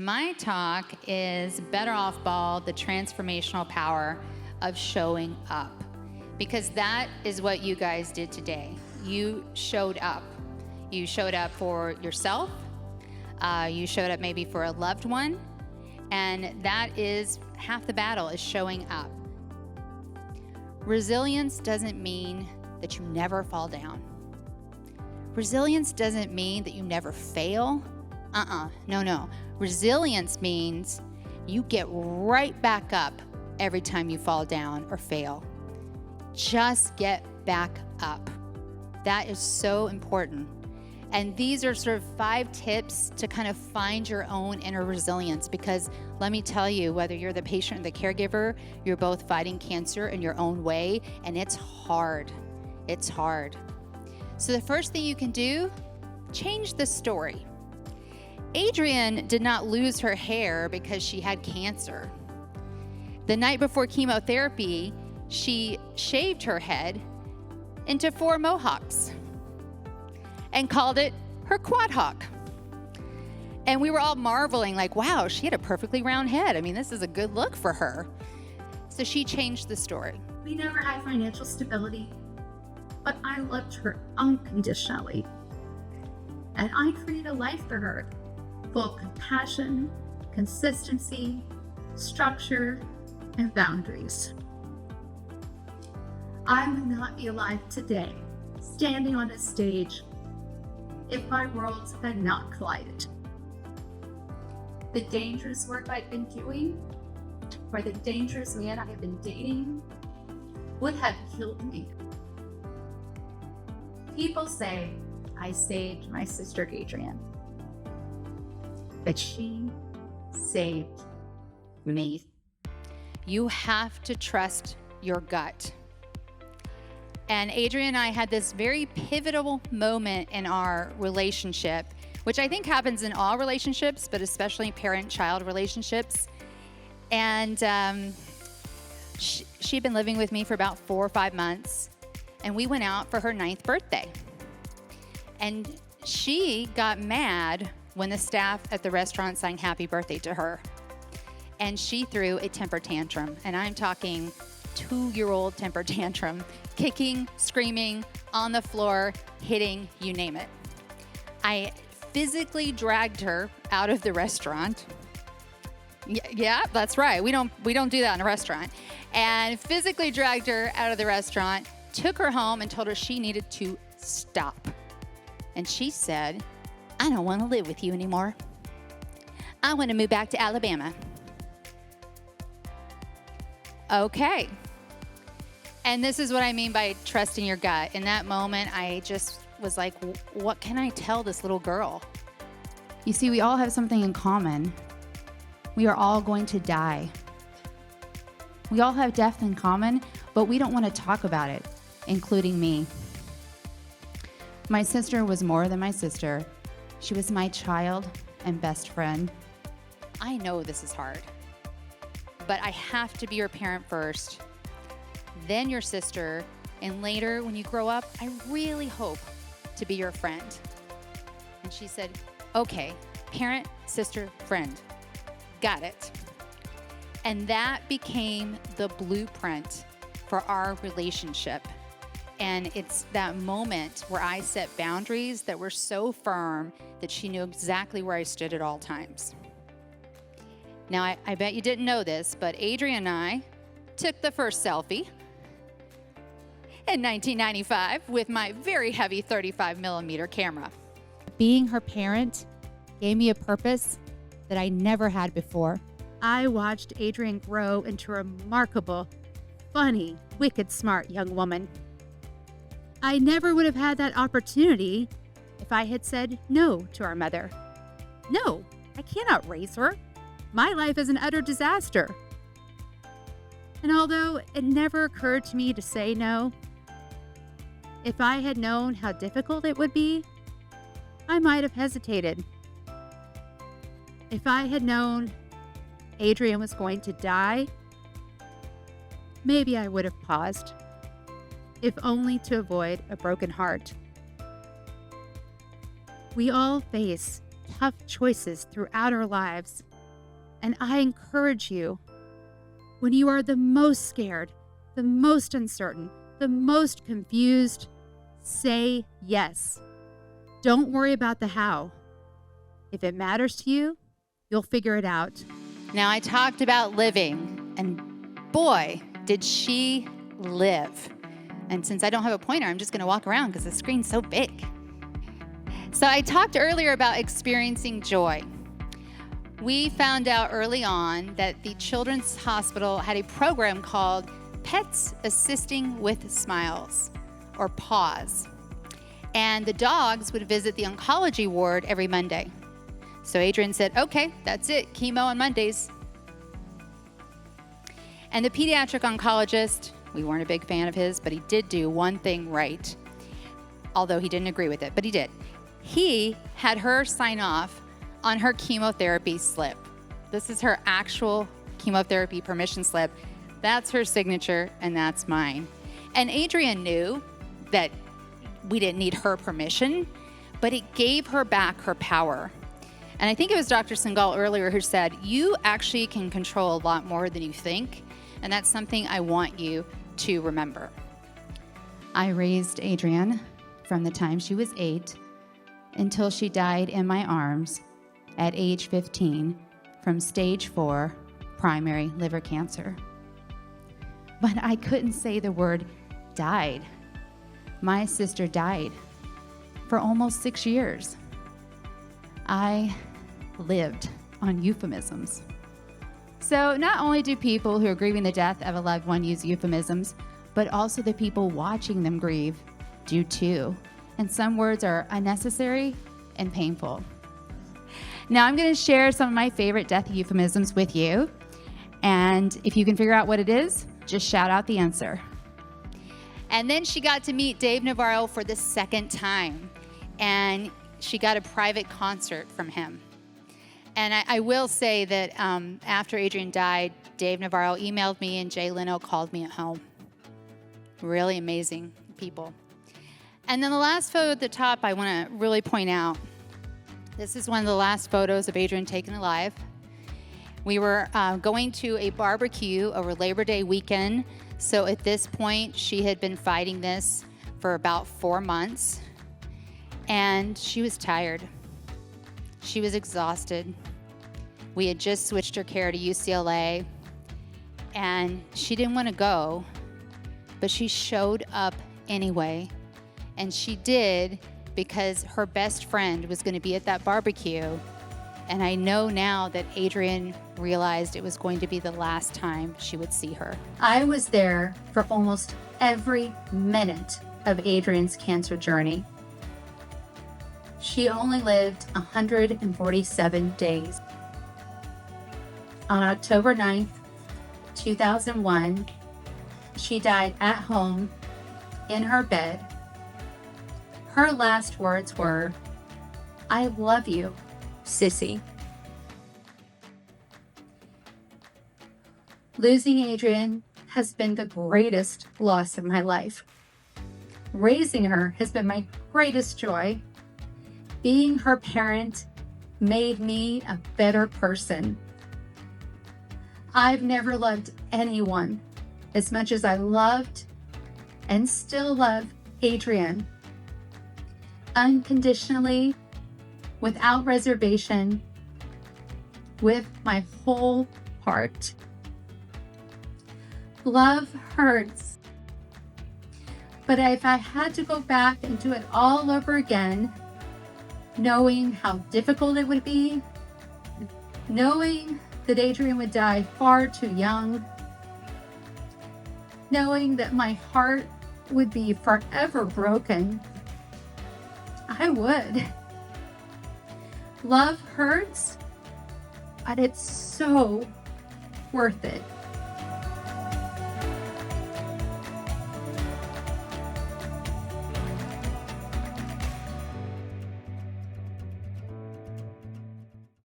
My talk is Better Off Bald, the transformational power of showing up. Because that is what you guys did today. You showed up. You showed up for yourself. You showed up maybe for a loved one. And that is half the battle, is showing up. Resilience doesn't mean that you never fall down. Resilience doesn't mean that you never fail. No. Resilience means you get right back up every time you fall down or fail. Just get back up. That is so important. And these are sort of 5 tips to kind of find your own inner resilience, because let me tell you, whether you're the patient or the caregiver, you're both fighting cancer in your own way, and it's hard. It's hard. So the first thing you can do, change the story. Adrian did not lose her hair because she had cancer. The night before chemotherapy, she shaved her head into 4 mohawks and called it her quad hawk. And we were all marveling, like, wow, she had a perfectly round head. I mean, this is a good look for her. So she changed the story. We never had financial stability, but I loved her unconditionally. And I created a life for her, full of compassion, consistency, structure, and boundaries. I would not be alive today, standing on a stage, if my worlds had not collided. The dangerous work I've been doing, or the dangerous man I have been dating, would have killed me. People say I saved my sister Adrian, but she saved me. You have to trust your gut. And Adrian and I had this very pivotal moment in our relationship, which I think happens in all relationships, but especially parent-child relationships. And she'd been living with me for about 4 or 5 months, and we went out for her 9th birthday. And she got mad when the staff at the restaurant sang happy birthday to her. And she threw a temper tantrum, and I'm talking 2-year-old temper tantrum, kicking, screaming, on the floor, hitting, you name it. I physically dragged her out of the restaurant. Yeah, that's right. We don't do that in a restaurant. And physically dragged her out of the restaurant, took her home and told her she needed to stop. And she said, I don't want to live with you anymore. I want to move back to Alabama. Okay. And this is what I mean by trusting your gut. In that moment, I just was like, what can I tell this little girl? You see, we all have something in common. We are all going to die. We all have death in common, but we don't want to talk about it, including me. My sister was more than my sister. She was my child and best friend. I know this is hard, but I have to be your parent first, then your sister, and later when you grow up, I really hope to be your friend. And she said, okay, parent, sister, friend. Got it. And that became the blueprint for our relationship. And it's that moment where I set boundaries that were so firm that she knew exactly where I stood at all times. Now, I bet you didn't know this, but Adrian and I took the first selfie in 1995 with my very heavy 35 millimeter camera. Being her parent gave me a purpose that I never had before. I watched Adrian grow into a remarkable, funny, wicked smart young woman. I never would have had that opportunity if I had said no to our mother. No, I cannot raise her. My life is an utter disaster. And although it never occurred to me to say no, if I had known how difficult it would be, I might have hesitated. If I had known Adrian was going to die, maybe I would have paused, if only to avoid a broken heart. We all face tough choices throughout our lives, And I encourage you, when you are the most scared, the most uncertain, the most confused, say yes. Don't worry about the how. If it matters to you, you'll figure it out. Now, I talked about living, and boy, did she live. And since I don't have a pointer, I'm just going to walk around because the screen's so big. So I talked earlier about experiencing joy. We found out early on that the Children's Hospital had a program called Pets Assisting with Smiles, or PAWS. And the dogs would visit the oncology ward every Monday. So Adrian said, okay, that's it, chemo on Mondays. And the pediatric oncologist, we weren't a big fan of his, but he did do one thing right, although he didn't agree with it, but he did. He had her sign off on her chemotherapy slip. This is her actual chemotherapy permission slip. That's her signature, and that's mine. And Adrian knew that we didn't need her permission, but it gave her back her power. And I think it was Dr. Singal earlier who said, you actually can control a lot more than you think. And that's something I want you to remember. I raised Adrian from the time she was 8 until she died in my arms at age 15 from stage 4 primary liver cancer. But I couldn't say the word died. My sister died for almost 6 years. I lived on euphemisms. So not only do people who are grieving the death of a loved one use euphemisms, but also the people watching them grieve do too. And some words are unnecessary and painful. Now I'm going to share some of my favorite death euphemisms with you. And if you can figure out what it is, just shout out the answer. And then she got to meet Dave Navarro for the second time. And she got a private concert from him. And I will say that after Adrian died, Dave Navarro emailed me and Jay Leno called me at home. Really amazing people. And then the last photo at the top I want to really point out. This is one of the last photos of Adrian taken alive. We were going to a barbecue over Labor Day weekend. So at this point, she had been fighting this for about 4 months. And she was tired. She was exhausted. We had just switched her care to UCLA. And she didn't want to go, but she showed up anyway. And she did because her best friend was going to be at that barbecue. And I know now that Adrian realized it was going to be the last time she would see her. I was there for almost every minute of Adrian's cancer journey. She only lived 147 days. On October 9th, 2001, she died at home in her bed. Her last words were, "I love you, sissy." Losing Adrian has been the greatest loss of my life. Raising her has been my greatest joy. Being her parent made me a better person. I've never loved anyone as much as I loved and still love Adrian. Unconditionally, without reservation, with my whole heart. Love hurts. But if I had to go back and do it all over again, knowing how difficult it would be, knowing that Adrian would die far too young, knowing that my heart would be forever broken, I would. Love hurts, but it's so worth it.